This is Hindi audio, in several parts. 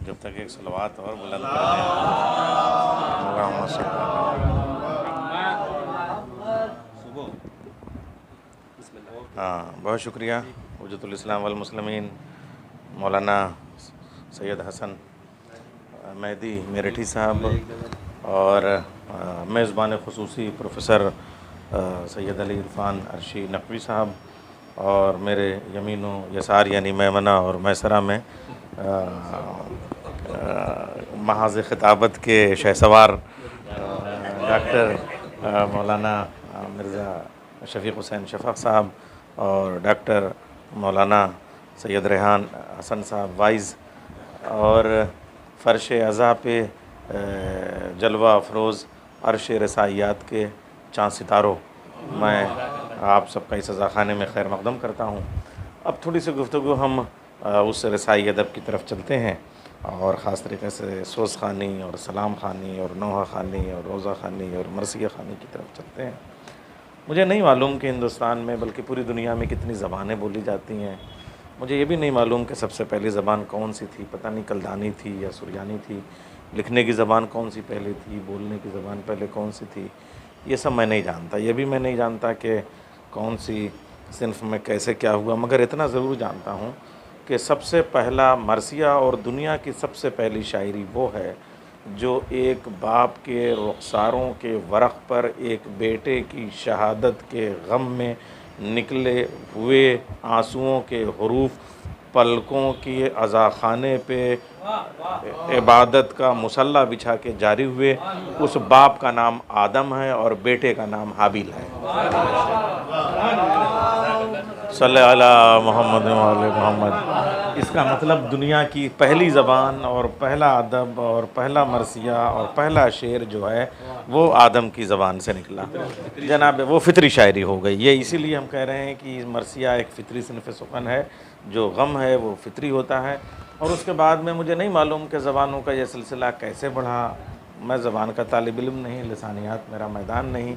जब तक एक सलवात और बुलंद कर दें। हाँ, बहुत शुक्रिया वजूदुल इस्लाम वल मुस्लिमीन मौलाना सैयद हसन मेहदी मेरठी साहब और मेज़बान ख़ुसूसी प्रोफेसर सैयद अली इरफान अर्शी नकवी साहब और मेरे यमीन व यसार यानी मैमना और मैसरा में महाज़ ख़िताबत के शहसवार डॉक्टर मौलाना मिर्ज़ा शफ़ीक़ हुसैन शफ़क़ साहब और डॉक्टर मौलाना सैयद रेहान हसन साहब वाइज़ और फ़र्श अज़ा पे जलवा अफरोज़ अर्श रसाइयात के चाँद सितारों, मैं आप सबका इस अज़ाख़ाने में खैर मक़दम करता हूँ। अब थोड़ी सी गुफ्तगू हम उस रसाई अदब की तरफ चलते हैं और ख़ास तरीक़े से सोज़ ख़ानी और सलाम ख़ानी और नोहा ख़ानी और रोज़ा ख़ानी और मरसिया ख़ानी की तरफ चलते हैं। मुझे नहीं मालूम कि हिंदुस्तान में बल्कि पूरी दुनिया में कितनी ज़बानें बोली जाती हैं। मुझे ये भी नहीं मालूम कि सबसे पहली ज़बान कौन सी थी, पता नहीं कलदानी थी या सुरयानी थी। लिखने की ज़बान कौन सी पहले थी, बोलने की ज़बान पहले कौन सी थी, ये सब मैं नहीं जानता। ये भी मैं नहीं जानता कि कौन सी सिन्फ में कैसे क्या हुआ, मगर इतना ज़रूर जानता हूँ कि सबसे पहला मरसिया और दुनिया की सबसे पहली शायरी वो है जो एक बाप के रुखसारों के वरक़ पर एक बेटे की शहादत के गम में निकले हुए आंसुओं के हुरूफ पलकों के अज़ाख़ाने पे इबादत का मुसल्ला बिछा के जारी हुए। उस बाप का नाम आदम है और बेटे का नाम हाबिल है। सल्लल्लाहु अला मोहम्मद व आले मोहम्मद। इसका मतलब दुनिया की पहली ज़बान और पहला अदब और पहला मरसिया और पहला शेर जो है वो आदम की ज़बान से निकला। जनाब वो फ़ितरी शायरी हो गई। ये इसीलिए हम कह रहे हैं कि मरसिया एक फ़ितरी सिन्फ़ सुख़न है, जो गम है वो फ़ितरी होता है। और उसके बाद में मुझे नहीं मालूम कि ज़बानों का यह सिलसिला कैसे बढ़ा। मैं ज़बान का तालिब इल्म नहीं, लिसानियात मेरा मैदान नहीं,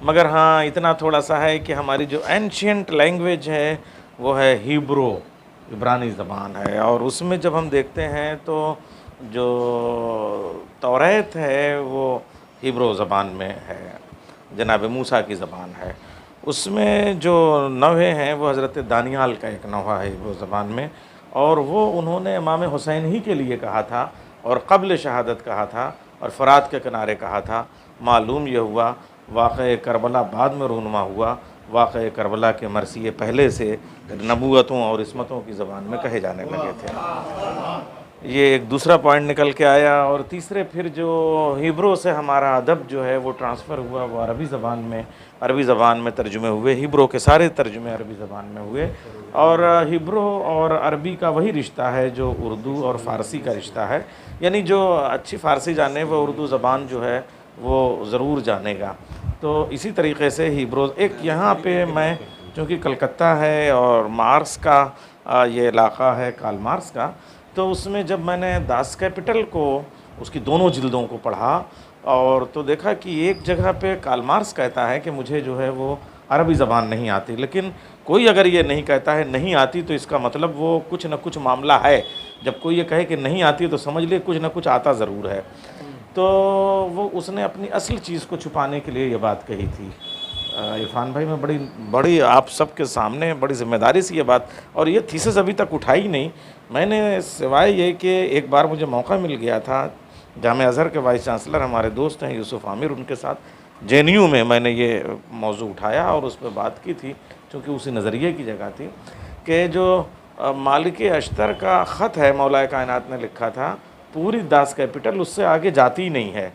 मगर हाँ इतना थोड़ा सा है कि हमारी जो एंशियंट लैंग्वेज है वो है हिब्रू, इब्रानी ज़बान है। और उसमें जब हम देखते हैं तो जो तौरात है वो हिब्रू ज़बान में है, जनाब मूसा की ज़बान है। उसमें जो नवहे हैं वो हज़रत दानियाल का एक नवहा है हिब्रू ज़बान में, और वो उन्होंने इमाम हुसैन ही के लिए कहा था और क़ब्ल शहादत कहा था और फ़रात के किनारे कहा था। मालूम यह हुआ वाक़े करबला बाद में रूनुमा हुआ, वाक़े करबला के मरसिए पहले से नबूवतों और इस्मतों की ज़बान में कहे जाने लगे थे। ये एक दूसरा पॉइंट निकल के आया। और तीसरे फिर जो हिब्रू से हमारा अदब जो है वो ट्रांसफ़र हुआ, वो अरबी ज़बान में तर्जुमे हुए। हिब्रू के सारे तर्जुमे अरबी ज़बान में हुए और हिब्रू और अरबी का वही रिश्ता है जो उर्दू और फ़ारसी का रिश्ता है। यानी जो अच्छी फ़ारसी जाने वो उर्दू ज़बान जो है वो ज़रूर जानेगा। तो इसी तरीक़े से हिब्रू एक यहाँ पे मैं, चूँकि कलकत्ता है और मार्क्स का ये इलाक़ा है, कार्ल मार्क्स का, तो उसमें जब मैंने दास कैपिटल को उसकी दोनों जिल्दों को पढ़ा और तो देखा कि एक जगह पे कार्ल मार्क्स कहता है कि मुझे जो है वो अरबी ज़बान नहीं आती। लेकिन कोई अगर ये नहीं कहता है नहीं आती तो इसका मतलब वो कुछ न कुछ मामला है। जब कोई ये कहे कि नहीं आती तो समझ लिए कुछ न कुछ आता ज़रूर है। तो वो उसने अपनी असल चीज़ को छुपाने के लिए ये बात कही थी। इरफान भाई मैं बड़ी आप सबके सामने बड़ी ज़िम्मेदारी से ये बात, और ये थीसिस अभी तक उठाई नहीं मैंने, सिवाय ये कि एक बार मुझे मौका मिल गया था जामिया अज़हर के वाइस चांसलर हमारे दोस्त हैं यूसुफ़ आमिर, उनके साथ JNU में मैंने ये मौजू उठाया और उस पर बात की थी, क्योंकि उसी नज़रिए की जगह थी कि जो मालिक अश्तर का ख़त है मौलाए कायनात ने लिखा था, पूरी दास कैपिटल उससे आगे जाती ही नहीं है।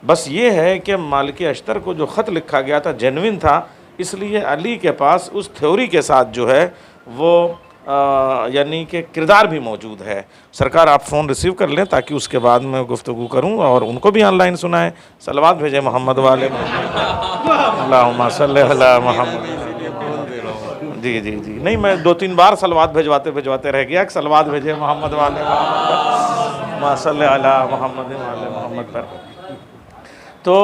बस ये है कि मालिक अश्तर को जो ख़त लिखा गया था जेन्युइन था, इसलिए अली के पास उस थ्योरी के साथ जो है वो यानी कि किरदार भी मौजूद है। सरकार आप फ़ोन रिसीव कर लें ताकि उसके बाद मैं गुफ्तगू करूं और उनको भी ऑनलाइन सुनाएं। सलवात भेजें मोहम्मद वाले अल्लाहुम्मा सल्ली अला मोहम्मद। जी जी जी, नहीं मैं 2-3 बार सलवात भिजवाते भिजवाते रह गया कि सलवात भेजे मोहम्मद वाले मोहम्मद मा सल्ले अला मोहम्मद वाले मोहम्मद पर। तो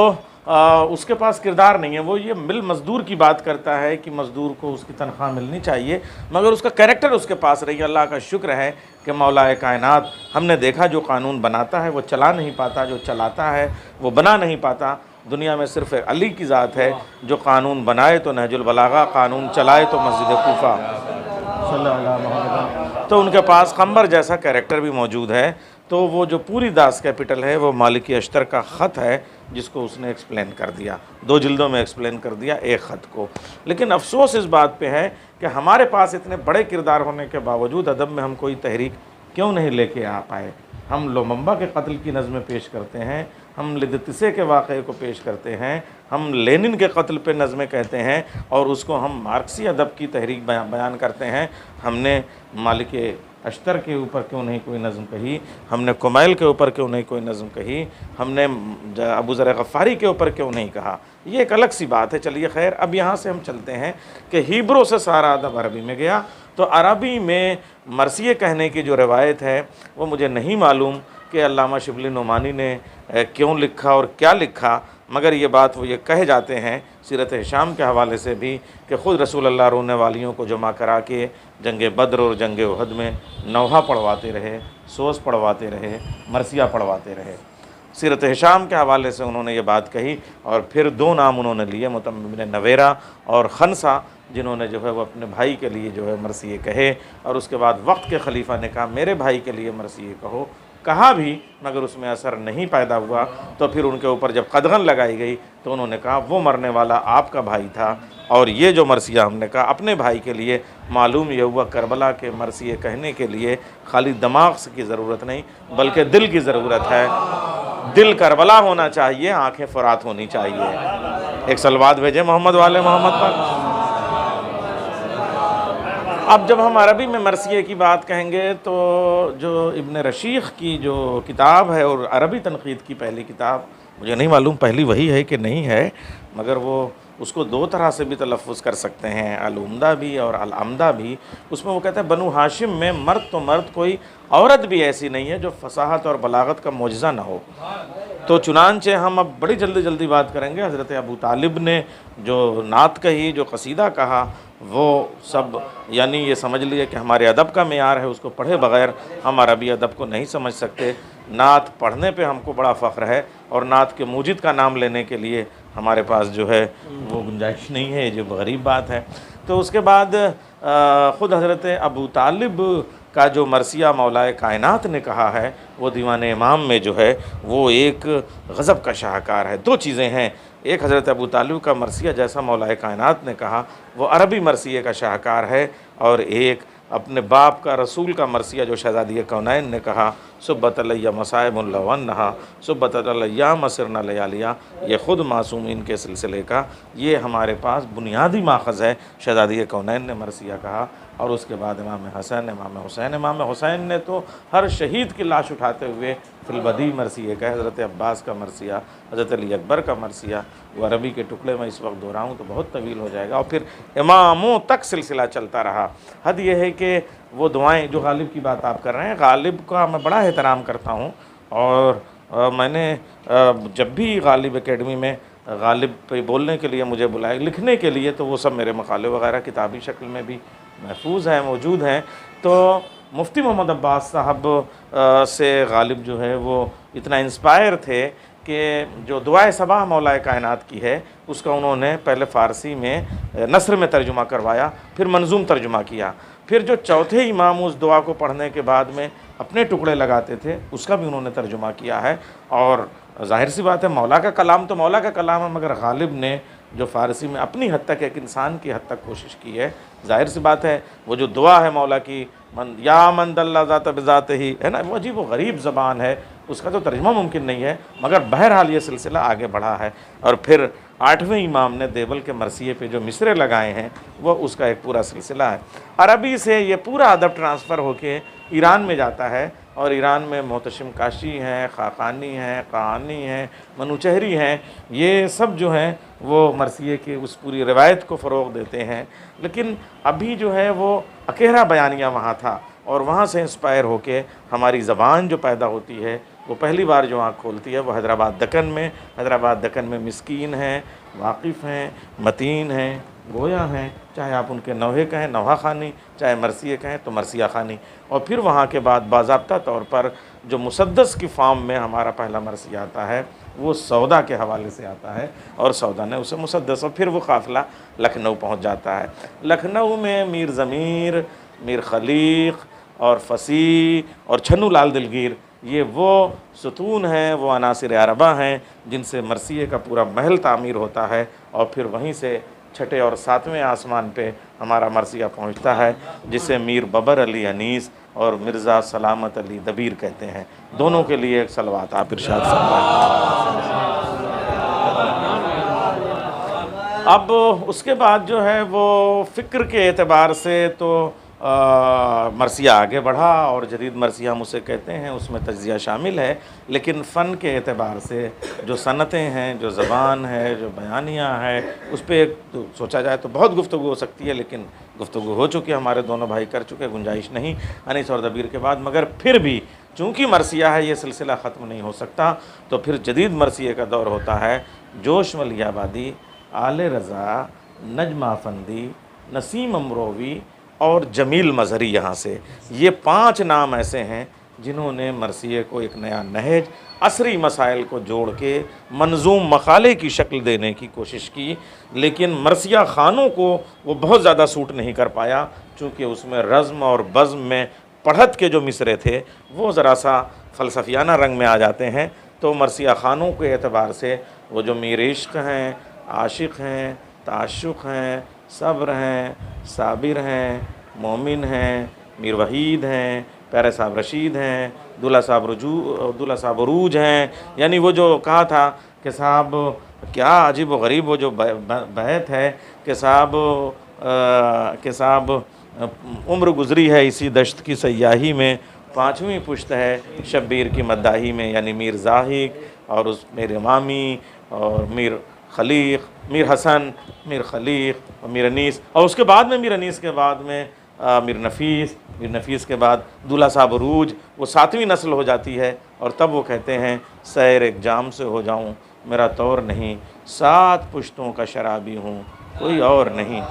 उसके पास किरदार नहीं है, वो ये मिल मज़दूर की बात करता है कि मज़दूर को उसकी तनख्वाह मिलनी चाहिए, मगर उसका कैरेक्टर उसके पास रही। अल्लाह का शुक्र है कि मौलाए कायनात, हमने देखा जो कानून बनाता है वो चला नहीं पाता, जो चलाता है वो बना नहीं पाता। दुनिया में सिर्फ अली की ज़ात है जो कानून बनाए तो नहजुल बलागा, कानून चलाए तो मस्जिद कूफा। तो उनके पास कम्बर जैसा कैरेक्टर भी मौजूद है। तो वो जो पूरी दास कैपिटल है वो मालिकी अश्तर का ख़त है जिसको उसने एक्सप्लेन कर दिया, 2 जिल्दों में एक्सप्लेन कर दिया एक ख़त को। लेकिन अफसोस इस बात पे है कि हमारे पास इतने बड़े किरदार होने के बावजूद अदब में हम कोई तहरीक क्यों नहीं लेके आ पाए। हम लोमम्बा के कत्ल की नज़में पेश करते हैं, हम लिदतिसे के वाक़े को पेश करते हैं, हम लेनिन के कत्ल पे नज़में कहते हैं और उसको हम मार्क्सी अदब की तहरीक बयान करते हैं। हमने मालिक अश्तर के ऊपर क्यों नहीं कोई नज़म कही, हमने कुमैल के ऊपर क्यों नहीं कोई नज़म कही, हमने अबू ज़र गफ़ारी के ऊपर क्यों नहीं कहा। ये एक अलग सी बात है। चलिए खैर, अब यहाँ से हम चलते हैं कि हिब्रू से सारा अदब अरबी में गया। तो अरबी में मरसिए कहने की जो रवायत है वो मुझे नहीं मालूम कि अल्लामा शिबली नुमानी ने क्यों लिखा और क्या लिखा, मगर ये बात वो ये कहे जाते हैं सीरत हिशाम के हवाले से भी कि ख़ुद रसूल अल्लाह रोने वालियों को जमा करा के जंग बद्र और जंग उहद में नौहा पढ़वाते रहे, सोस पढ़वाते रहे, मरसिया पढ़वाते रहे। सीरत हिशाम के हवाले से उन्होंने ये बात कही। और फिर 2 नाम उन्होंने लिए, मुतम्मिम नवेरा और खनसा, जिन्होंने जो है वो अपने भाई के लिए जो है मरसिए कहे। और उसके बाद वक्त के खलीफा ने कहा मेरे भाई के लिए मरसिए कहो, कहा भी मगर उसमें असर नहीं पैदा हुआ। तो फिर उनके ऊपर जब कदगन लगाई गई तो उन्होंने कहा वो मरने वाला आपका भाई था और ये जो मरसिया हमने कहा अपने भाई के लिए। मालूम ये हुआ करबला के मरसिए कहने के लिए खाली दिमाग की ज़रूरत नहीं बल्कि दिल की ज़रूरत है। दिल करबला होना चाहिए, आंखें फ़ुरात होनी चाहिए। एक सलवात भेजे मोहम्मद वाले मोहम्मद पर। अब जब हम अरबी में मरसिए की बात कहेंगे तो जो इब्न रशीख की जो किताब है और अरबी तनक़ीद की पहली किताब, मुझे नहीं मालूम पहली वही है कि नहीं है, मगर वो उसको 2 तरह से भी तलफ़्फ़ुज़ कर सकते हैं, अल-उम्दा भी और अल-अम्दा भी। उसमें वो कहते हैं बनु हाशिम में मर्द तो मर्द, कोई औरत भी ऐसी नहीं है जो फसाहत और बलागत का मोजज़ा ना हो। तो चुनांचे हम अब बड़ी जल्दी बात करेंगे। हज़रत अबू तालिब ने जो नात कही, जो कसीदा कहा, वो सब यानी ये समझ लिए कि हमारे अदब का मेयार है, उसको पढ़े बग़ैर हम अरबी अदब को नहीं समझ सकते। नात पढ़ने पे हमको बड़ा फ़ख्र है और नात के मूजिद का नाम लेने के लिए हमारे पास जो है वो गुंजाइश नहीं है, जो गरीब बात है। तो उसके बाद ख़ुद हज़रत अबू तालिब का जो मरसिया मौलाए कायनात ने कहा है वो दीवान इमाम में जो है वो एक गज़ब का शाहकार है। 2 चीज़ें हैं, एक हज़रत अबू तालिब का मरसिया जैसा मौलाए कायनात ने कहा वो अरबी मरसिए का शाहकार है, और एक अपने बाप का रसूल का मरसिया जो शहज़ादी कौनैन ने कहा सुब्बत अलैया मसाइबुन लौ अन्नहा सुब्बत अलैया मसिरना लयालिया, ये ख़ुद मासूमीन के सिलसिले का ये हमारे पास बुनियादी माखज़ है। शहज़ादी कौनैन ने मरसिया कहा। और उसके बाद इमाम हसन, इमाम हुसैन ने तो हर शहीद की लाश उठाते हुए फिलबदी मरसिए का, हज़रत अब्बास का मरसिया, हज़रत अली अकबर का मरसिया, वो अरबी के टुकड़े में इस वक्त दोहराऊँ तो बहुत तवील हो जाएगा। और फिर इमामों तक सिलसिला चलता रहा। हद यह है कि वो दुआएँ जो गालिब की बात आप कर रहे हैं, गालिब का मैं बड़ा एहतराम करता हूँ। और मैंने जब भी गालिब एकेडमी में गालिब पे बोलने के लिए मुझे बुलाया, लिखने के लिए, तो वो सब मेरे मकाले वगैरह किताबी शक्ल में भी महफूज हैं, मौजूद हैं। तो मुफ्ती मोहम्मद अब्बास साहब से गालिब जो है वो इतना इंस्पायर थे कि जो दुआए सबा मौलाए कायनात की है उसका उन्होंने पहले फ़ारसी में नस्र में तर्जुमा करवाया, फिर मंजूम तर्जुमा किया। फिर जो चौथे इमाम उस दुआ को पढ़ने के बाद में अपने टुकड़े लगाते थे उसका भी उन्होंने तर्जुमा किया है। और ज़ाहिर सी बात है मौला का कलाम तो मौला का कलाम है, मगर गालिब ने जो फ़ारसी में अपनी हद तक एक इंसान की हद तक कोशिश की है। ज़ाहिर सी बात है वो जो दुआ है मौला की या मन दल्ला ज़ात बिज़ात ही है ना, वो अजीब वो गरीब ज़बान है, उसका तो तर्जुमा मुमकिन नहीं है, मगर बहरहाल ये सिलसिला आगे बढ़ा है। और फिर 8वें इमाम ने देवल के मरसिए पे जो मिसरे लगाए हैं वो उसका एक पूरा सिलसिला है। अरबी से ये पूरा अदब ट्रांसफ़र होके ईरान में जाता है और ईरान में मोहतशिम काशी हैं, खाकानी हैं, कहानी हैं, मनूचहरी हैं, ये सब जो हैं वो मरसिए की उस पूरी रिवायत को फ़रोग़ देते हैं। लेकिन अभी जो है वो अकेरा बयानिया वहाँ था, और वहाँ से इंस्पायर होके हमारी ज़बान जो पैदा होती है वो पहली बार जो आँख खोलती है वो हैदराबाद दक्कन में। हैदराबाद दक्कन में मिस्कीन हैं, वाक़िफ़ हैं, मतीन हैं, गोया हैं, चाहे आप उनके नौहे कहें नौहा ख़ानी, चाहे मरसिए कहें तो मरसिया ख़ानी। और फिर वहाँ के बाद बाज़ाब्ता तौर पर जो मुसद्दस की फ़ॉर्म में हमारा पहला मरसिया आता है वो सौदा के हवाले से आता है, और सौदा ने उसे मुसद्दस, और फिर वो काफ़िला लखनऊ पहुँच जाता है। लखनऊ में मीर ज़मीर, मीर खलीक़ और फसीह और छन्नू लाल दिलगीर, ये वो सुतून हैं, वो अनासिर अरबा हैं जिनसे मरसिए का पूरा महल तामीर होता है। और फिर वहीं से छठे और सातवें आसमान पे हमारा मरसिया पहुंचता है, जिसे मीर बबर अली अनीस और मिर्ज़ा सलामत अली दबीर कहते हैं। दोनों के लिए एक सलवात आप इरशाद फरमाएं। अब उसके बाद जो है वो फ़िक्र के एतबार से तो मरसिया आगे बढ़ा, और जदीद मरसिया हम उसे कहते हैं, उसमें तज्ज़िया शामिल है। लेकिन फ़न के एतबार से जो सनतें हैं, जो ज़बान है, जो बयानिया है, उस पर एक तो सोचा जाए तो बहुत गुफ्तगू हो सकती है, लेकिन गुफ्तगू हो चुकी है, हमारे दोनों भाई कर चुके, गुंजाइश नहीं अनीस और दबीर के बाद। मगर फिर भी चूँकि मरसिया है, ये सिलसिला ख़त्म नहीं हो सकता, तो फिर जदीद मरसिए का दौर होता है। जोश मलियाबादी, आले रज़ा, नजमा फंदी, नसीम अमरोवी और जमील मज़हरी, यहाँ से ये 5 नाम ऐसे हैं जिन्होंने मरसिए को एक नया नहज, असरी मसाइल को जोड़ के मंजूम मकाले की शक्ल देने की कोशिश की। लेकिन मरसिया ख़ानों को वो बहुत ज़्यादा सूट नहीं कर पाया, चूँकि उसमें रज़्म और बज़्म में पढ़त के जो मिसरे थे वो ज़रा सा फ़लसफ़ियाना रंग में आ जाते हैं। तो मरसिया ख़ानों के एतबार से वो जो मीर इश्क़ हैं, आशिक़ हैं, ताशुक़ हैं, सब्र हैं, साबिर हैं, मोमिन हैं, मीर वहीद हैं, प्यारे साहब रशीद हैं, दूल्हा साहब अरूज हैं। यानी वो जो कहा था कि साहब क्या अजीब व गरीब वो जो बैत है कि साहब उम्र गुज़री है इसी दश्त की सयाही में, 5वीं पुश्त है शब्बीर की मद्दाही में। यानी मीर ज़ाहिक और उस मीर इमामी और मीर खलीक़, मीर हसन, मीर खलीक़ और मीर अनीस, और उसके बाद में मीर अनीस के बाद में मीर नफ़ीस के बाद दूल्हा साहब अरूज, वो 7वीं नस्ल हो जाती है। और तब वो कहते हैं सैर एक जाम से हो जाऊं मेरा तौर नहीं, 7 पुश्तों का शराबी हूँ कोई और नहीं।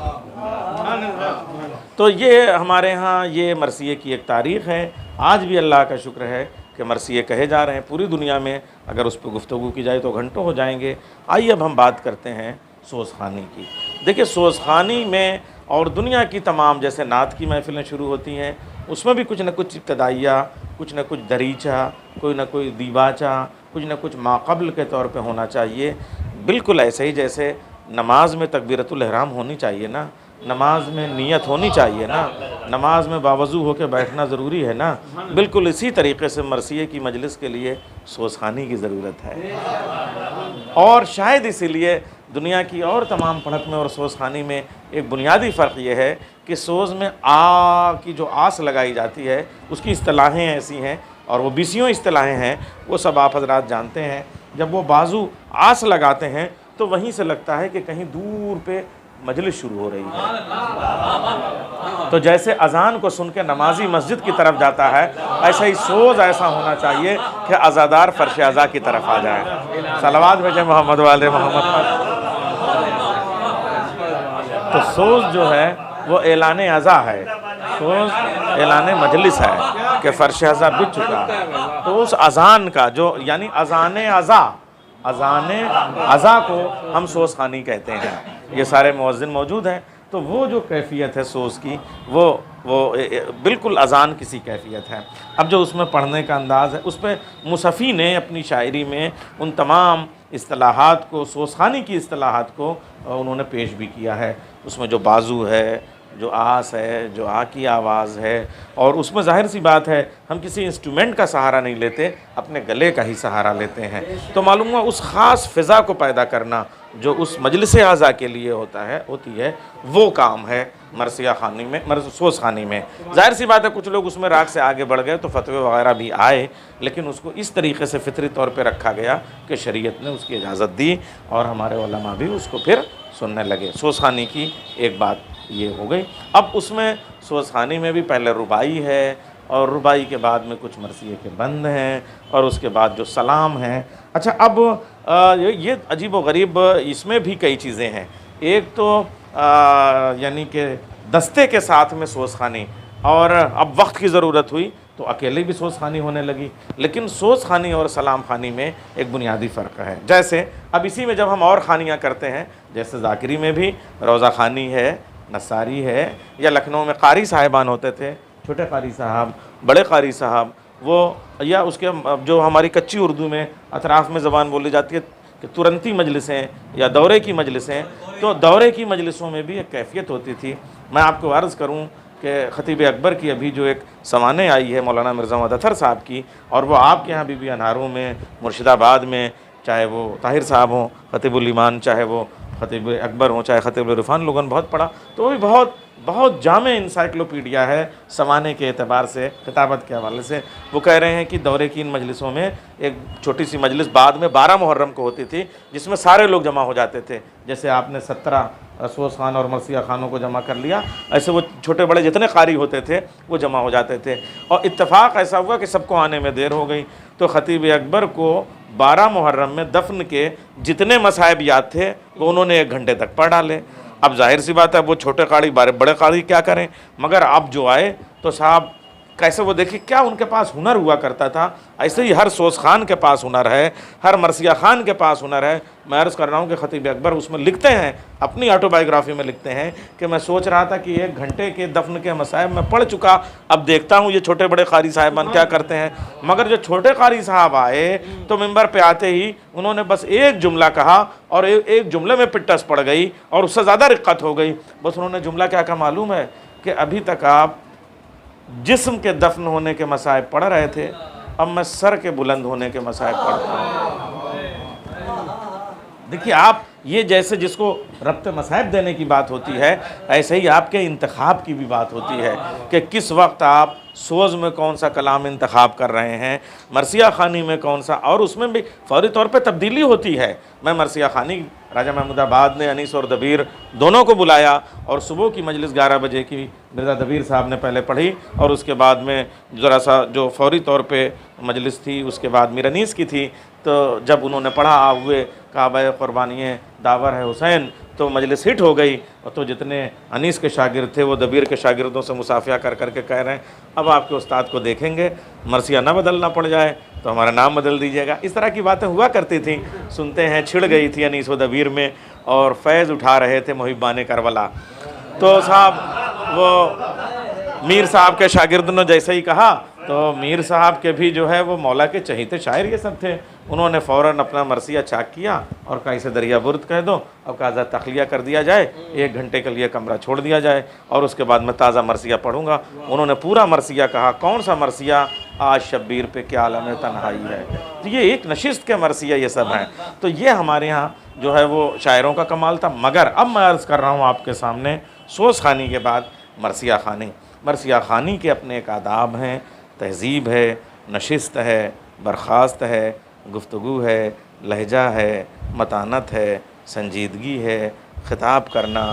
तो ये हमारे यहाँ ये मरसिए की एक तारीख़ है। आज भी अल्लाह का शुक्र है कि मरसिए कहे जा रहे हैं पूरी दुनिया में। अगर उस पर गुफ्तगू की जाए तो घंटों हो जाएंगे। आइए अब हम बात करते हैं सोज़खानी की। देखिए, सोज़खानी में और दुनिया की तमाम जैसे नात की महफ़िलें शुरू होती हैं, उसमें भी कुछ न कुछ इब्तदाइया, कुछ न कुछ दरीचा, कोई न कोई दीबाचा, कुछ न कुछ माक़बल के तौर पे होना चाहिए। बिल्कुल ऐसे ही जैसे नमाज में तकबीरतुल इहराम होनी चाहिए ना, नमाज में नियत होनी चाहिए ना, नमाज में बावज़ू होकर बैठना ज़रूरी है ना, बिल्कुल इसी तरीके से मरसिए की मजलिस के लिए सोज़खानी की ज़रूरत है। और शायद इसीलिए दुनिया की और तमाम पढ़त में और सोज़खानी में एक बुनियादी फ़र्क ये है कि सोज़ में आ की जो आस लगाई जाती है उसकी इस्तिलाहें ऐसी हैं, और वो 20 इस्तिलाहें हैं, वो सब आप हज़रात जानते हैं। जब वो बाजू आस लगाते हैं तो वहीं से लगता है कि कहीं दूर पे मजलिस शुरू हो रही है। तो जैसे अज़ान को सुन के नमाजी मस्जिद की तरफ जाता है, ऐसा ही सोज़ ऐसा होना चाहिए कि अज़ादार फ़र्श अज़ा की तरफ आ जाए। सलावत भेजें मोहम्मद वाले मोहम्मद पर। तो सोज़ जो है वो ऐलान अज़ा है, सोज़ ऐलान मजलिस है कि फ़र्श अज़ा बिछ चुका है। तो उस अज़ान का जो यानी अज़ान अज़ा को हम सोज़खानी कहते हैं। ये सारे मुअज़्ज़िन मौजूद हैं। तो वो जो कैफ़ियत है सोज़ की, वो बिल्कुल अज़ान किसी कैफ़ियत है। अब जो उसमें पढ़ने का अंदाज़ है, उस पर मुसफ़ी ने अपनी शायरी में उन तमाम इस्तिलाहात को, सोज़खानी की इस्तिलाहात को उन्होंने पेश भी किया है। उसमें जो बाजू है, जो आस है, जो आ की आवाज़ है, और उसमें ज़ाहिर सी बात है हम किसी इंस्ट्रूमेंट का सहारा नहीं लेते, अपने गले का ही सहारा लेते हैं। तो मालूम हुआ उस ख़ास फ़िज़ा को पैदा करना जो उस मजलिस आज़ा के लिए होती है, वो काम है मरसिया खानी में, सोज़ खानी में। ज़ाहिर सी बात है कुछ लोग उसमें राग से आगे बढ़ गए तो फतवे वगैरह भी आए, लेकिन उसको इस तरीके से फितरी तौर पे रखा गया कि शरीयत ने उसकी इजाज़त दी और हमारे उलमा भी उसको फिर सुनने लगे। सोज़ खानी की एक बात ये हो गई। अब उसमें सोज़ खानी में भी पहले रुबाई है, और रुबाई के बाद में कुछ मरसिए के बंद हैं, और उसके बाद जो सलाम है। अच्छा, अब ये अजीब व गरीब इसमें भी कई चीज़ें हैं। एक तो यानी कि दस्ते के साथ में सोज़ खानी, और अब वक्त की ज़रूरत हुई तो अकेले भी सोज़ खानी होने लगी। लेकिन सोज़ खानी और सलाम खानी में एक बुनियादी फ़र्क है। जैसे अब इसी में जब हम और खानियाँ करते हैं, जैसे ज़ाकिरी में भी रोज़ा खानी है, नसारी है, या लखनऊ में कारी साहिबान होते थे, छोटे कारी साहब, बड़े कारी साहब, वो, या उसके जो हमारी कच्ची उर्दू में अतराफ़ में ज़बान बोली जाती है कि तुरंती मजलिसें या दौरे की मजलिसें, तो दौरे की मजलिसों में भी एक कैफ़ियत होती थी। मैं आपको अर्ज़ करूं कि ख़तीब अकबर की अभी जो एक समाने आई है मौलाना मिर्ज़ा मोहम्मद अतहर साहब की, और वो आपके यहाँ बीबी अनहारों में, मुर्शिदाबाद में, चाहे वो ताहिर साहब हों ख़तीबुल ईमान, चाहे वो ख़तीब अकबर हों, चाहे ख़तीब इरफ़ान, लोगों ने बहुत पढ़ा, तो वो भी बहुत बहुत जामे इंसाइक्लोपीडिया है ज़माने के एतबार से, खिताबत के हवाले से। वो कह रहे हैं कि दौरे की इन मजलिसों में एक छोटी सी मजलिस बाद में 12 मुहर्रम को होती थी, जिसमें सारे लोग जमा हो जाते थे। जैसे आपने 17 सोज़ खान और मरसिया खानों को जमा कर लिया, ऐसे वो छोटे बड़े जितने कारी होते थे वो जमा हो जाते थे। और इत्तेफाक ऐसा हुआ कि सबको आने में देर हो गई, तो ख़तीब अकबर को 12 मुहर्रम में दफन के जितने मसाइब याद थे वो उन्होंने 1 घंटे तक पढ़ डाले। अब जाहिर सी बात है वो छोटे कारी बड़े कारी क्या करें, मगर अब जो आए तो साहब कैसे, वो देखिए क्या उनके पास हुनर हुआ करता था। ऐसे ही हर सोज़ खान के पास हुनर है, हर मरसिया खान के पास हुनर है। मैं अर्ज़ कर रहा हूँ कि ख़तीब अकबर उसमें लिखते हैं, अपनी ऑटोबायोग्राफ़ी में लिखते हैं कि मैं सोच रहा था कि 1 घंटे के दफन के मसाइब मैं पढ़ चुका, अब देखता हूँ ये छोटे बड़े कारी साहिबान क्या करते हैं। मगर जो छोटे कारी साहब आए तो मिंबर पे आते ही उन्होंने बस एक जुमला कहा, और एक जुमले में पिट्टस पड़ गई और उससे ज़्यादा रिक्कत हो गई। बस उन्होंने जुमला क्या कहा मालूम है कि अभी तक आप जिस्म के दफन होने के मसाइब पढ़ रहे थे, अब मैं सर के बुलंद होने के मसाइब पढ़ता हूँ। देखिए आप, ये जैसे जिसको रब्त मसाइब देने की बात होती है, ऐसे ही आपके इंतखाब की भी बात होती है कि किस वक्त आप सोज़ में कौन सा कलाम इंतखाब कर रहे हैं, मरसिया खानी में कौन सा, और उसमें भी फौरी तौर पे तब्दीली होती है। मैं मरसिया खानी राजा महमूदाबाद ने अनीस और दबीर दोनों को बुलाया, और सुबह की मजलिस 11 बजे की मिर्ज़ा दबीर साहब ने पहले पढ़ी, और उसके बाद में ज़रा सा जो फौरी तौर पे मजलिस थी उसके बाद मीर अनीस की थी। तो जब उन्होंने पढ़ा हुए काबा क़ुरबानी दावर है हुसैन, तो मजलिस हिट हो गई। और तो जितने अनीस के शागिर्द थे वो दबीर के शागिर्दों से मुसाफ़िया कर करके कह रहे हैं, अब आपके उस्ताद को देखेंगे, मरसिया ना बदलना पड़ जाए तो हमारा नाम बदल दीजिएगा। इस तरह की बातें हुआ करती थी। सुनते हैं छिड़ गई थी अनीस व दबीर में, और फैज़ उठा रहे थे मुहिब्बाने करबला। तो साहब वो मीर साहब के शागिर्द ने जैसे ही कहा, तो मीर साहब के भी जो है वो मौला के चहीते शायर ये सब थे। उन्होंने फ़ौरन अपना मरसिया चाक किया और कहा इसे दरिया बुर्द कह दो, अब काज़ा तखलिया कर दिया जाए, 1 घंटे के लिए कमरा छोड़ दिया जाए, और उसके बाद मैं ताज़ा मरसिया पढ़ूंगा। उन्होंने पूरा मरसिया कहा। कौन सा मरसिया? आज शब्बीर पे क्या आलम तन्हाई है। तो ये एक नशिस्त के मरसिया ये सब हैं। तो ये हमारे यहाँ जो है वो शायरों का कमाल था। मगर अब मैं अर्ज़ कर रहा हूँ आपके सामने, सोज़ खानी के बाद मरसिया खानी। मरसिया खानी के अपने एक आदाब हैं, तहज़ीब है, नशिस्त है, बर्खास्त है, गुफ्तगू है, लहजा है, मतानत है, संजीदगी है, ख़िताब करना,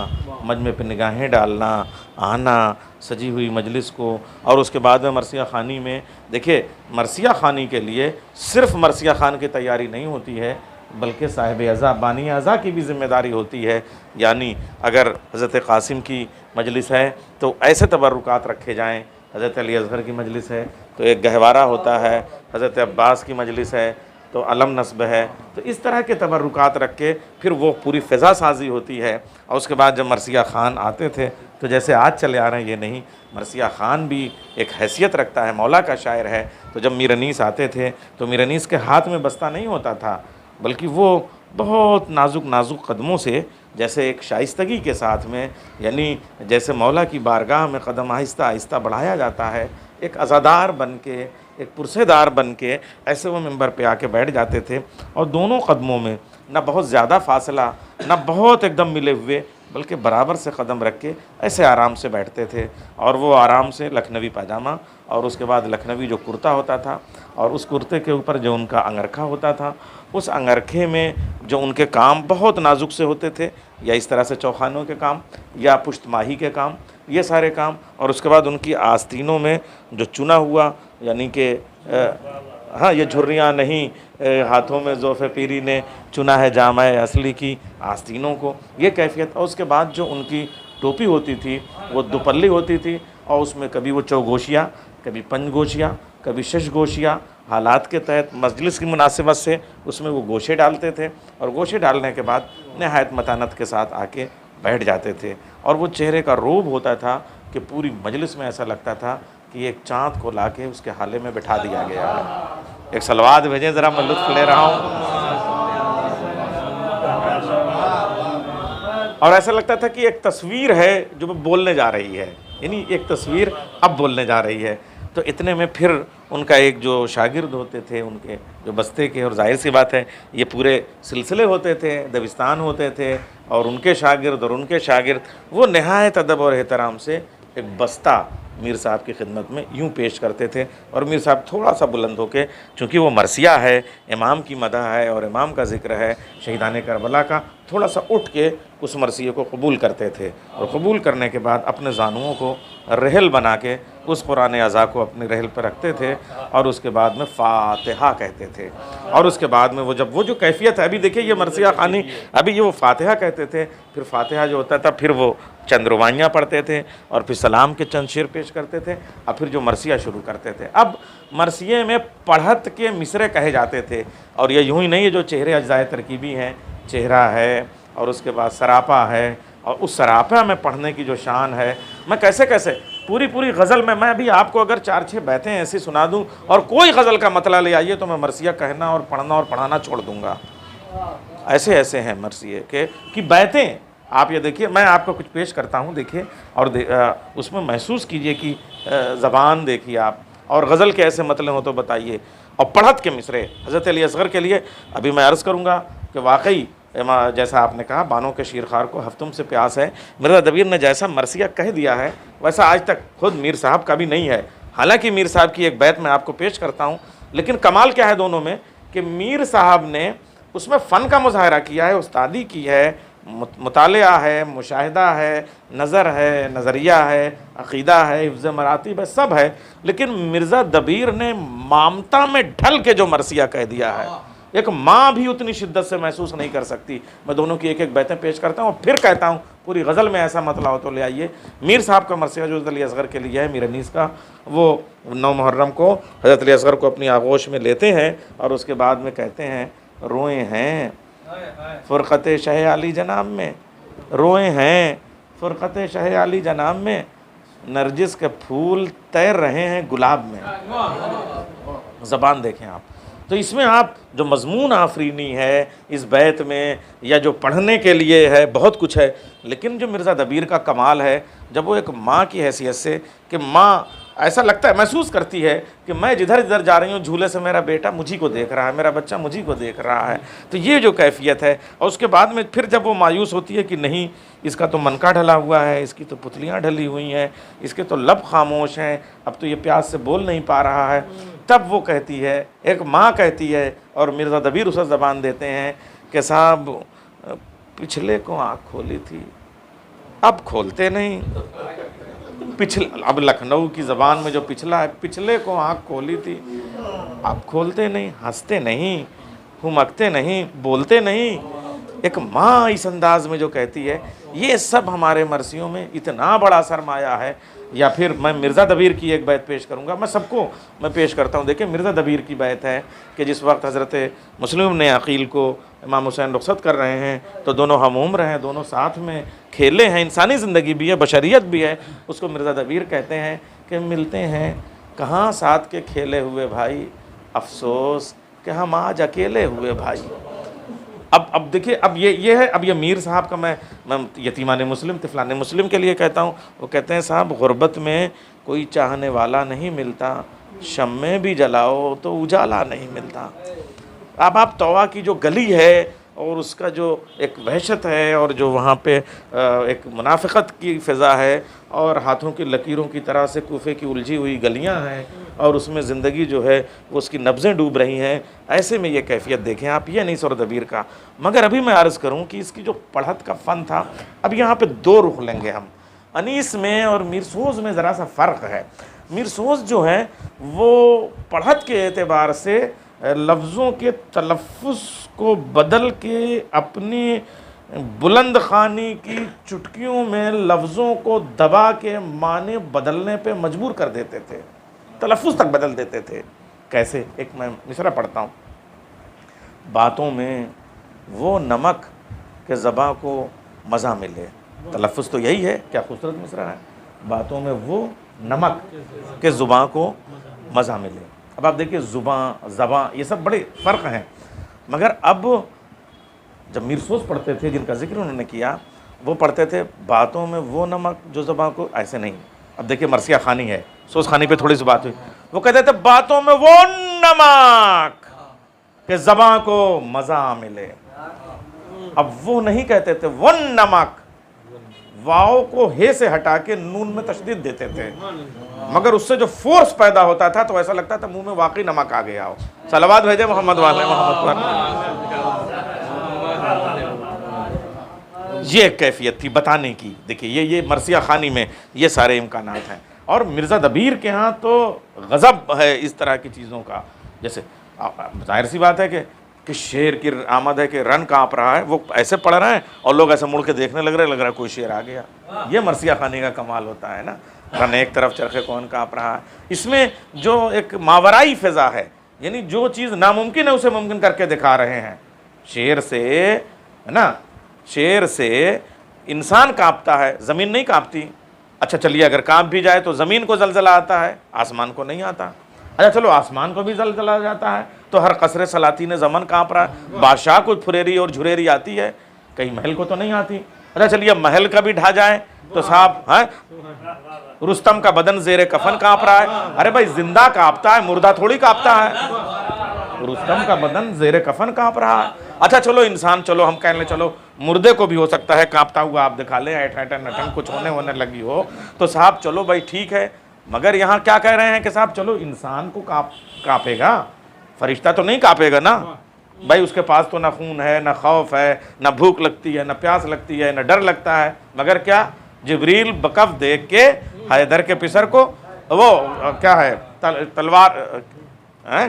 मजमे पे निगाहें डालना, आना सजी हुई मजलिस को। और उसके बाद में मरसिया खानी में देखिए, मरसिया खानी के लिए सिर्फ़ मरसिया खान की तैयारी नहीं होती है, बल्कि साहिब अज़ा बानी अज़ा की भी ज़िम्मेदारी होती है। यानी अगर हज़रत क़ासिम की मजलिस है तो ऐसे तबर्रुकात रखे जाएँ, हज़रत अली असग़र की मजलिस है तो एक गहवारा होता है, हज़रत अब्बास की मजलिस है तो अलम नस्ब है। तो इस तरह के तबर्रुकात रख के फिर वो पूरी फ़िज़ा साजी होती है। और उसके बाद जब मरसिया ख़ान आते थे तो जैसे आज चले आ रहे हैं ये नहीं, मरसिया ख़ान भी एक हैसियत रखता है, मौला का शायर है। तो जब मीर अनीस आते थे तो मीर अनीस के हाथ में बस्ता नहीं होता था, बल्कि वो बहुत नाजुक नाजुक कदमों से जैसे एक शाइस्तगी के साथ में, यानी जैसे मौला की बारगाह में कदम आहिस्ता आहिस्ता बढ़ाया जाता है, एक अज़ादार बन के, एक पुरसेदार बन के, ऐसे वो मिंबर पे आके बैठ जाते थे। और दोनों कदमों में ना बहुत ज़्यादा फासला, ना बहुत एकदम मिले हुए, बल्कि बराबर से कदम रख के ऐसे आराम से बैठते थे। और वो आराम से लखनवी पाजामा और उसके बाद लखनवी जो कुर्ता होता था, और उस कुर्ते के ऊपर जो उनका अंगरखा होता था, उस अंगरखे में जो उनके काम बहुत नाजुक से होते थे, या इस तरह से चौखानों के काम या पुश्तमाही के काम, ये सारे काम। और उसके बाद उनकी आस्तीनों में जो चुना हुआ, यानी कि हाँ, ये झुर्रियाँ नहीं, हाथों में ज़ोफ़े पीरी ने चुना है जामा असली की आस्तीनों को, ये कैफियत। और उसके बाद जो उनकी टोपी होती थी वो दुपल्ली होती थी, और उसमें कभी वो चौगोशिया, कभी पंचगोशिया, कभी शशगोशिया, हालात के तहत मजलिस की मुनासिबत से उसमें वो गोशे डालते थे। और गोशे डालने के बाद नहायत मतानत के साथ आके बैठ जाते थे। और वो चेहरे का रोब होता था कि पूरी मजलिस में ऐसा लगता था कि एक चाँद को लाके उसके हाले में बिठा दिया गया है। एक सलवात भेजें ज़रा, मैं लुत्फ़ ले रहा हूँ। और ऐसा लगता था कि एक तस्वीर है जो बोलने जा रही है, यानी एक तस्वीर अब बोलने जा रही है। तो इतने में फिर उनका एक जो शागिर्द होते थे उनके जो बस्ते के, और जाहिर सी बात है ये पूरे सिलसिले होते थे, दबिस्तान होते थे, और उनके शागिर्द वो नहायत अदब और एहतराम से एक बस्ता मीर साहब की खिदमत में यूँ पेश करते थे। और मीर साहब थोड़ा सा बुलंद होके, चूँकि वो मरसिया है, इमाम की मदह है और इमाम का ज़िक्र है शहीदान करबला का, थोड़ा सा उठ के उस मरसिए को कबूल करते थे। और कबूल करने के बाद अपने जानुओं को रहल बना के उस कुरान अज़ा को अपनी रहल पर रखते थे, और उसके बाद में फ़ातिहा कहते थे। और उसके बाद में वो जो कैफियत है, अभी देखिए ये मरसिया ख़ानी, अभी ये वो फ़ातिहा कहते थे, फिर फ़ातिहा जो होता था फिर वो चंद रुबाइयाँ पढ़ते थे, और फिर सलाम के चंद शेर पेश करते थे, और फिर जो मरसिया शुरू करते थे। अब मरसिए में पढ़त के मिसरे कहे जाते थे। और ये यूँ ही नहीं है, जो चेहरे अज्जाए तरकीबी हैं, चेहरा है और उसके बाद सरापा है, और उस सरापा में पढ़ने की जो शान है, मैं कैसे कैसे पूरी गज़ल में, मैं अभी आपको अगर 4-6 बैतें ऐसी सुना दूं और कोई गज़ल का मतला ले आइए तो मैं मरसिया कहना और पढ़ना और पढ़ाना छोड़ दूंगा। ऐसे ऐसे हैं मरसिए के कि बैतें, आप ये देखिए, मैं आपको कुछ पेश करता हूँ, देखिए, और उसमें महसूस कीजिए कि ज़बान देखिए आप, और गज़ल के ऐसे मतले हो तो बताइए। और पढ़त के मिसरे हज़रत अली असग़र के लिए अभी मैं अर्ज़ करूँगा कि वाकई जैसा आपने कहा, बानों के शीरखार को हफ्तुम से प्यास है। मिर्ज़ा दबीर ने जैसा मरसिया कह दिया है वैसा आज तक खुद मीर साहब का भी नहीं है। हालांकि मीर साहब की एक बैत मैं आपको पेश करता हूँ, लेकिन कमाल क्या है दोनों में कि मीर साहब ने उसमें फ़न का मुज़ाहरा किया है, उस्तादी की है, मुतालिया है, मुशाहिदा है, नज़र है, नज़रिया है, अक़ीदा है, हिफ्ज़ मरातिब है, सब है। लेकिन मिर्ज़ा दबीर ने मामता में ढल के जो मरसिया कह दिया है, एक माँ भी उतनी शिद्दत से महसूस नहीं कर सकती। मैं दोनों की एक एक बैतें पेश करता हूँ और फिर कहता हूँ पूरी गज़ल में ऐसा मतला हो तो ले आइए। मीर साहब का मरसिया जो हज़रत अली असग़र के लिए है, मीर अनीस का, वो 9 मुहर्रम को हज़रत अली असग़र को अपनी आगोश में लेते हैं और उसके बाद में कहते हैं, रोए हैं फ़ुरक़त शाह अली जनाब में, रोए हैं फ़ुरक़त शाह अली जनाब में, नरजिस के फूल तैर रहे हैं गुलाब में। ज़बान देखें आप। तो इसमें आप जो मज़मून आफरीनी है इस बैत में, या जो पढ़ने के लिए है, बहुत कुछ है। लेकिन जो मिर्ज़ा दबीर का कमाल है, जब वो एक माँ की हैसियत से, कि माँ ऐसा लगता है, महसूस करती है कि मैं जिधर जिधर जा रही हूँ झूले से मेरा बेटा मुझी को देख रहा है, मेरा बच्चा मुझी को देख रहा है। तो ये जो कैफियत है, और उसके बाद में फिर जब वो मायूस होती है कि नहीं, इसका तो मनका ढला हुआ है, इसकी तो पुतलियाँ ढली हुई हैं, इसके तो लब खामोश हैं, अब तो ये प्यास से बोल नहीं पा रहा है, तब वो कहती है, एक माँ कहती है, और मिर्ज़ा दबीर उसे ज़बान देते हैं कि साहब पिछले को आँख खोली थी, अब खोलते नहीं। अब लखनऊ की ज़बान में जो पिछला है, पिछले को आँख खोली थी, अब खोलते नहीं, हंसते नहीं, हुमकते नहीं, बोलते नहीं। एक माँ इस अंदाज में जो कहती है, ये सब हमारे मरसियों में इतना बड़ा सरमाया है। या फिर मैं मिर्ज़ा दबीर की एक बैत पेश करूँगा, मैं सबको मैं पेश करता हूँ। देखिए, मिर्ज़ा दबीर की बैत है कि जिस वक्त हज़रत मुस्लिम ने अकील को इमाम हुसैन रुख़सत कर रहे हैं, तो दोनों हम उम्र हैं, दोनों साथ में खेले हैं, इंसानी ज़िंदगी भी है, बशरियत भी है। उसको मिर्ज़ा दबीर कहते हैं कि मिलते हैं कहाँ साथ के खेले हुए भाई, अफसोस कि हम आज अकेले हुए भाई। अब देखिए, अब ये है, अब ये मीर साहब का मैं यतीमान मुस्लिम तिफलान मुस्लिम के लिए कहता हूँ। वो कहते हैं साहब, गुर्बत में कोई चाहने वाला नहीं मिलता, शम्मे भी जलाओ तो उजाला नहीं मिलता। अब आप तवा की जो गली है और उसका जो एक वहशत है और जो वहाँ पे एक मुनाफिकत की फ़िज़ा है और हाथों की लकीरों की तरह से कूफे की उलझी हुई गलियाँ हैं और उसमें ज़िंदगी जो है वो उसकी नब्ज़ें डूब रही हैं, ऐसे में ये कैफियत देखें आप, ये नहीं सौरदबीर का। मगर अभी मैं अर्ज़ करूँ कि इसकी जो पढ़त का फ़न था, अब यहाँ पे दो रुख लेंगे हम। अनीस में और मीरसोज में ज़रा सा फ़र्क है। मीरसोज जो है वो पढ़त के एतबार से लफ्ज़ों के तलफ़्फ़ुज़ को बदल के अपनी बुलंद ख़ानी की चुटकियों में लफ्ज़ों को दबा के माने बदलने पे मजबूर कर देते थे, तलफ़्फ़ुज़ तक बदल देते थे। कैसे? एक मैं मिसरा पढ़ता हूँ। बातों में वो नमक के ज़बां को मज़ा मिले, तलफ़्फ़ुज़ तो यही है। क्या खूबसूरत मिसरा है। बातों में वो नमक के ज़ुबां को मज़ा मिले। अब आप देखिए, ज़बां ये सब बड़े फ़र्क हैं। मगर अब जब मीरसोज पढ़ते थे, जिनका जिक्र उन्होंने किया, वो पढ़ते थे बातों में वो नमक जो ज़बां को, ऐसे नहीं। अब देखिए मरसिया खानी है, सोज खानी पे थोड़ी सी बात हुई, वो कहते थे बातों में वो नमक कि ज़बां को मज़ा मिले। अब वो नहीं कहते थे वो नमक, वाव को हे से हटा के नून में तशदीद देते थे, मगर उससे जो फोर्स पैदा होता था तो ऐसा लगता था मुंह में वाकई नमक आ गया हो। सलावत भेजे मोहम्मद वाले मोहम्मद। ये कैफियत थी बताने की। देखिए ये मरसिया खानी में ये सारे इम्कानात हैं। और मिर्ज़ा दबीर के यहाँ तो गज़ब है इस तरह की चीज़ों का। जैसे जाहिर सी बात है कि शेर की आमद है कि रन काँप रहा है, वो ऐसे पढ़ रहे हैं और लोग ऐसे मुड़ के देखने लग रहा है कोई शेर आ गया। ये मरसिया खानी का कमाल होता है ना, रन एक तरफ चरखे कौन काँप रहा है। इसमें जो एक मावराई फ़िज़ा है, यानी जो चीज़ नामुमकिन है उसे मुमकिन करके दिखा रहे हैं। शेर से, है ना, शेर से इंसान काँपता है, ज़मीन नहीं काँपती। अच्छा चलिए, अगर काँप भी जाए तो ज़मीन को ज़लज़ला आता है, आसमान को नहीं आता। अच्छा चलो, आसमान को भी ज़लज़ला जाता है तो हर कसरे सलातीन ज़मन काँप रहा है। बादशाह को फुरेरी और झुरेरी आती है, कहीं महल को तो नहीं आती। अच्छा चलिए, महल का भी ढा जाए तो साहब, है रुस्तम का बदन ज़ेरे कफन काँप रहा है। अरे भाई, जिंदा काँपता है, मुर्दा थोड़ी काँपता है। रुस्तम का बदन ज़ेरे कफन काँप रहा है। अच्छा चलो इंसान, चलो हम कह लें, चलो मुर्दे को भी हो सकता है काँपता हुआ आप दिखा लें, ऐठन नटन कुछ होने लगी हो तो साहब चलो भाई ठीक है। मगर यहाँ क्या कह रहे हैं कि साहब चलो इंसान को काँपेगा, फरिश्ता तो नहीं काँपेगा ना भाई। उसके पास तो ना खून है, ना खौफ है, ना भूख लगती है, ना प्यास लगती है, ना डर लगता है। मगर क्या, जिब्रील बकफ देख के हैदर के पिसर को, वो क्या है, तलवार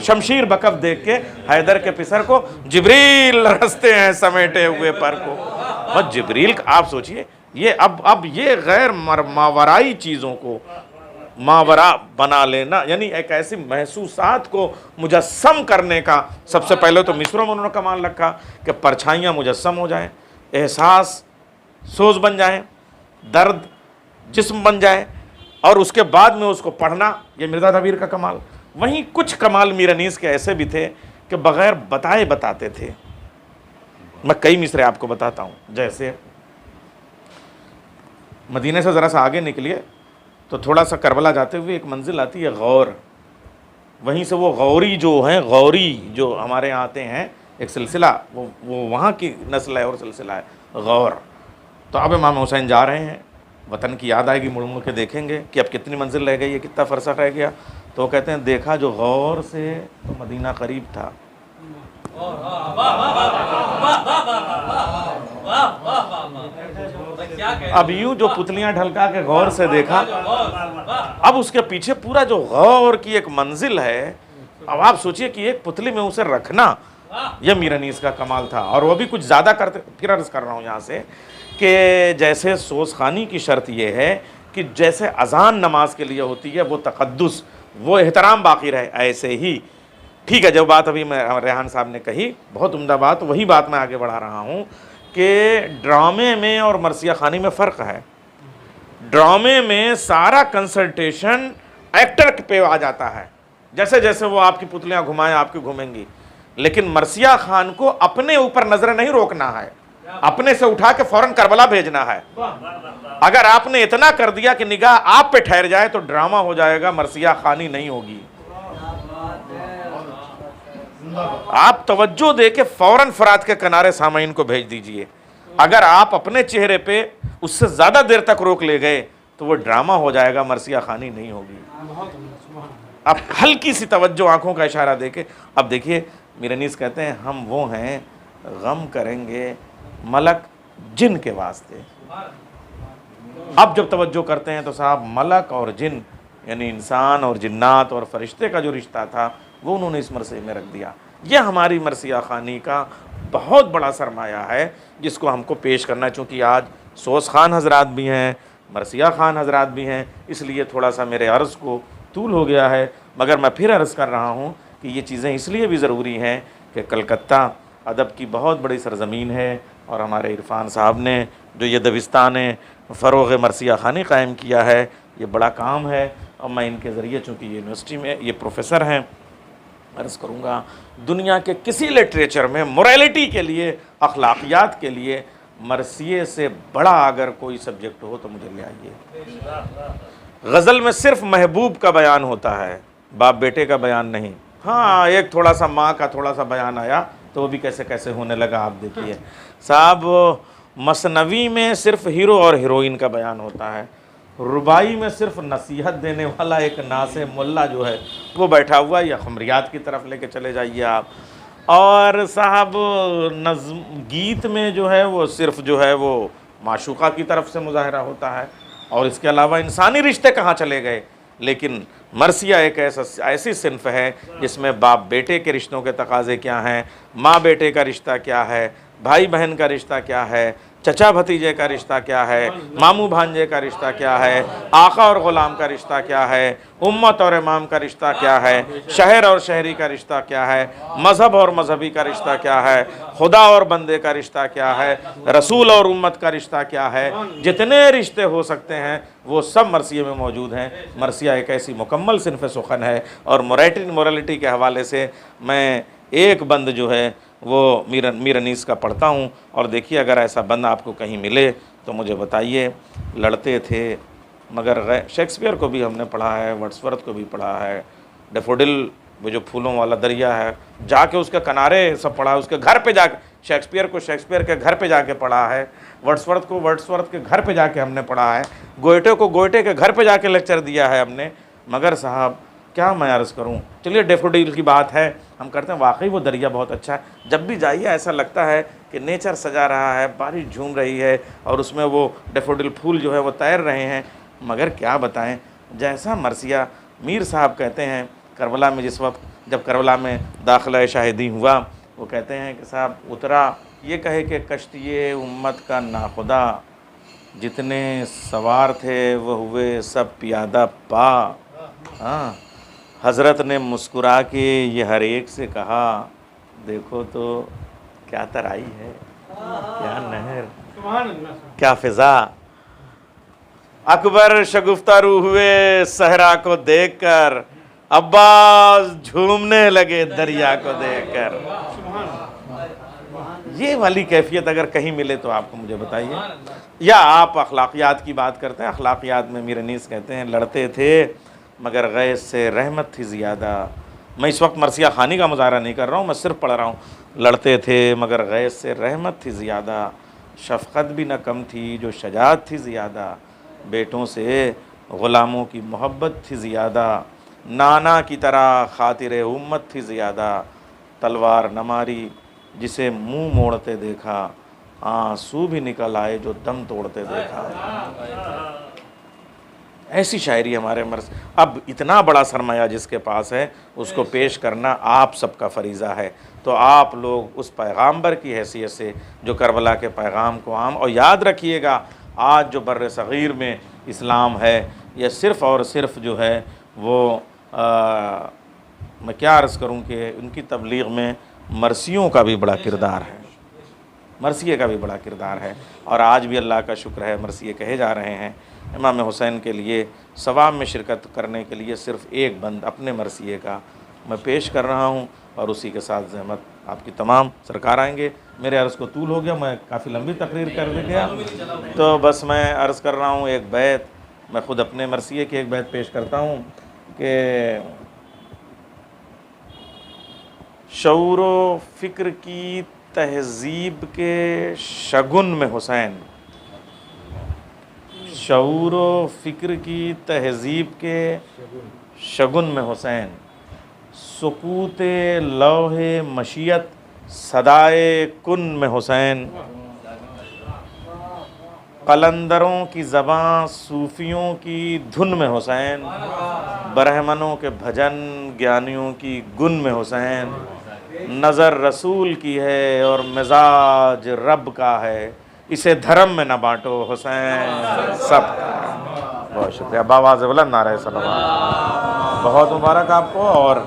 शमशीर बकफ देख के हैदर के पिसर को जिब्रील रस्ते हैं समेटे हुए पर को। और जिब्रील, आप सोचिए, ये अब ये गैर मावराई चीज़ों को मावरा बना लेना, यानी एक ऐसी महसूसात को मुजस्सम करने का, सबसे पहले तो मिसरों में उन्होंने कमाल रखा कि परछाइयाँ मुजस्सम हो जाएं, एहसास सोच बन जाएं, दर्द जिस्म बन जाए, और उसके बाद में उसको पढ़ना, ये मिर्ज़ा दबीर का कमाल। वहीं कुछ कमाल मीर अनीस के ऐसे भी थे कि बग़ैर बताए बताते थे। मैं कई मिसरे आपको बताता हूँ। जैसे मदीने से ज़रा सा आगे निकलिए तो थोड़ा सा करबला जाते हुए एक मंजिल आती है गौर। वहीं से वो गौरी जो हैं, गौरी जो हमारे यहाँ आते हैं, एक सिलसिला, वो वहाँ की नस्ल है और सिलसिला है गौर। तो अब इमाम हुसैन जा रहे हैं, वतन की याद आएगी, मुड़ मुड़ के देखेंगे कि अब कितनी मंजिल रह गई है, कितना फ़रसा रह गया। तो वो कहते हैं देखा जो गौर से तो मदीना करीब था। अब यूं जो पुतलियां ढलका के गौर से देखा, अब उसके पीछे पूरा जो गौर की एक मंजिल है। अब आप सोचिए कि एक पुतली में उसे रखना, यह मीर अनीस का कमाल था। और वो भी कुछ ज़्यादा करते, फिर अर्ज़ कर रहा हूँ यहाँ से कि जैसे सोज़खानी की शर्त यह है कि जैसे अज़ान नमाज के लिए होती है, वो तक़द्दुस, वो एहतराम बाकी रहे, ऐसे ही ठीक है। जो बात अभी मैं रेहान साहब ने कही, बहुत उम्दा बात, वही बात मैं आगे बढ़ा रहा हूँ कि ड्रामे में और मरसिया खानी में फ़र्क है। ड्रामे में सारा कंसल्टेशन एक्टर पे आ जाता है, जैसे जैसे वो आपकी पुतलियाँ घुमाएं आपकी घूमेंगी। लेकिन मर्सिया खान को अपने ऊपर नजर नहीं रोकना है, अपने से उठा के फौरन करबला भेजना है। अगर आपने इतना कर दिया कि निगाह आप पे ठहर जाए तो ड्रामा हो जाएगा, मर्सिया खानी नहीं होगी। आप तवज्जो दे के फौरन फरात के किनारे सामाइन को भेज दीजिए। अगर आप अपने चेहरे पे उससे ज्यादा देर तक रोक ले गए तो वो ड्रामा हो जाएगा, मर्सिया खानी नहीं होगी। आप हल्की सी तवज्जो, आंखों का इशारा देके, अब देखिए मीर अनीस कहते हैं हम वो हैं गम करेंगे मलक जिन के वास्ते। अब जब तवज्जो करते हैं तो साहब मलक और जिन यानी इंसान और जिन्नात और फरिश्ते का जो रिश्ता था वो उन्होंने इस मरसे में रख दिया। यह हमारी मरसिया खानी का बहुत बड़ा सरमाया है जिसको हमको पेश करना, चूँकि आज सोस खान हजरात भी हैं, मरसिया खान हजरात भी हैं, इसलिए थोड़ा सा मेरे अर्ज़ को तूल हो गया है। मगर मैं फिर अर्ज़ कर रहा हूँ कि ये चीज़ें इसलिए भी ज़रूरी हैं कि कलकत्ता अदब की बहुत बड़ी सरज़मीन है और हमारे इरफान साहब ने जो ये दबिस्तान फ़रोग़ मरसिया खानी कायम किया है, ये बड़ा काम है। और मैं इनके ज़रिए चूँकि यूनिवर्सिटी में ये प्रोफेसर हैं, अर्ज़ करूँगा दुनिया के किसी लिटरेचर में मोरालिटी के लिए, अखलाकियात के लिए मरसिए से बड़ा अगर कोई सब्जेक्ट हो तो मुझे ले आइए। गज़ल में सिर्फ महबूब का बयान होता है, बाप बेटे का बयान नहीं। हाँ, एक थोड़ा सा माँ का थोड़ा सा बयान आया तो वो भी कैसे कैसे होने लगा। आप देखिए साहब, मसनवी में सिर्फ हीरो और हीरोइन का बयान होता है, रुबाई में सिर्फ नसीहत देने वाला एक नासे मुल्ला जो है वो बैठा हुआ, या खमरियात की तरफ लेके चले जाइए आप। और साहब नज़्म गीत में जो है वो सिर्फ जो है वो माशूका की तरफ से मुजाहरा होता है, और इसके अलावा इंसानी रिश्ते कहाँ चले गए। लेकिन मरसिया एक ऐसी सिन्फ है जिसमें बाप बेटे के रिश्तों के तकाज़े क्या हैं, माँ बेटे का रिश्ता क्या है, भाई बहन का रिश्ता क्या है, चचा भतीजे का रिश्ता क्या है, मामू भांजे का रिश्ता क्या है, आका और ग़ुलाम का रिश्ता क्या है, उम्मत और इमाम का रिश्ता क्या है, शहर और शहरी का रिश्ता क्या है, मज़हब और मजहबी का रिश्ता क्या है, खुदा और बंदे का रिश्ता क्या है, रसूल और उम्मत का रिश्ता क्या है। जितने रिश्ते हो सकते हैं वो सब मरसिया में मौजूद हैं। मरसिया एक ऐसी मुकम्मल सिन्फ़ सुखन है। और मोरालिटी के हवाले से मैं एक बंद जो है वो मीर अनीस का पढ़ता हूँ, और देखिए अगर ऐसा बंद आपको कहीं मिले तो मुझे बताइए। लड़ते थे मगर शेक्सपियर को भी हमने पढ़ा है, वर्ड्सवर्थ को भी पढ़ा है, डेफोडिल वो जो फूलों वाला दरिया है जाके उसके किनारे सब पढ़ा है, उसके घर पे जाके शेक्सपियर को शेक्सपियर के घर पे जाके पढ़ा है, वर्ड्सवर्थ को वर्ड्सवर्थ के घर पे जाके हमने पढ़ा है, गोयटे को गोयटे के घर पे जाके लेक्चर दिया है हमने। मगर साहब क्या मैं अर्ज़ करूँ, चलिए डेफोडिल की बात है, हम करते हैं, वाकई वो दरिया बहुत अच्छा है। जब भी जाइए ऐसा लगता है कि नेचर सजा रहा है, बारिश झूम रही है और उसमें वो डेफोडिल फूल जो है वो तैर रहे हैं। मगर क्या बताएं, जैसा मरसिया मीर साहब कहते हैं करबला में, जिस वक्त जब करबला में दाखिला शाहिदी हुआ, वो कहते हैं कि साहब उतरा ये कहे कि कश्तिये उम्मत का नाखुदा, जितने सवार थे वो हुए सब पियादा पा। हाँ, हज़रत ने मुस्कुरा के ये हर एक से कहा, देखो तो क्या तराई है, क्या नहर, क्या फ़िज़ा। अकबर शगुफ्तारू हुए सहरा को देखकर, अब्बास झूमने लगे दरिया को देखकर। ये वाली कैफियत अगर कहीं मिले तो आपको मुझे बताइए। या आप अखलाकियात की बात करते हैं, अखलाकियात में मीर अनीस कहते हैं लड़ते थे मगर गैस से रहमत थी ज़्यादा। मैं इस वक्त मरसिया खानी का मुजाहरा नहीं कर रहा हूँ, मैं सिर्फ पढ़ रहा हूँ। लड़ते थे मगर गैस से रहमत थी ज़्यादा, शफ़क़त भी न कम थी जो शजाअत थी ज़्यादा, बेटों से ग़ुलामों की मोहब्बत थी ज़्यादा, नाना की तरह खातिर उम्मत थी ज़्यादा, तलवार न मारी जिसे मुँह मोड़ते देखा, आंसू भी निकल आए जो दम तोड़ते देखा। ऐसी शायरी हमारे मर्स। अब इतना बड़ा सरमाया जिसके पास है उसको पेश करना आप सबका फरीज़ा है। तो आप लोग उस पैगाम्बर की हैसियत से जो करबला के पैगाम को आम, और याद रखिएगा आज जो बर्र सग़ीर में इस्लाम है यह सिर्फ़ और सिर्फ जो है वो मैं क्या अर्ज़ करूँ कि उनकी तबलीग में मरसियों का भी बड़ा किरदार है, मरसिए का भी बड़ा किरदार है। और आज भी अल्लाह का शुक्र है मरसिए कहे जा रहे हैं। इमाम हुसैन के लिए सवाब में शिरकत करने के लिए सिर्फ़ एक बंद अपने मरसिए का मैं पेश कर रहा हूँ और उसी के साथ ज़हमत आपकी तमाम सरकार आएंगे। मेरे अर्ज़ को तूल हो गया, मैं काफ़ी लंबी तकरीर कर गया, तो बस मैं अर्ज़ कर रहा हूँ एक बैत, मैं ख़ुद अपने मरसिये की एक बैत पेश करता हूँ कि शऊर व फ़िक्र की तहज़ीब के शगुन में हुसैन, शऊर व फ़िक्र की तहज़ीब के शगुन में हुसैन, सुकूत लौहे मशियत सदाए कुन में हुसैन, कलंदरों की ज़बां सूफ़ियों की धुन में हुसैन, ब्रह्मनों के भजन ज्ञानियों की गुन में हुसैन, नज़र रसूल की है और मिजाज रब का है, इसे धर्म में न बांटो हुसैन सब का। बहुत शुक्रिया। बावाज़ बुलंद नारे सलावत। बहुत मुबारक आपको, और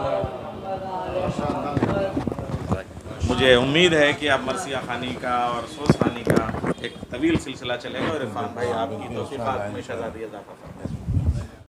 मुझे उम्मीद है कि आप मरसिया खानी का और सोस खानी का एक तवील सिलसिला चलेगा और इरफान भाई आपकी तौफ़ीक़ात में शहज़ादी इज़ाफ़ा फरमाएं।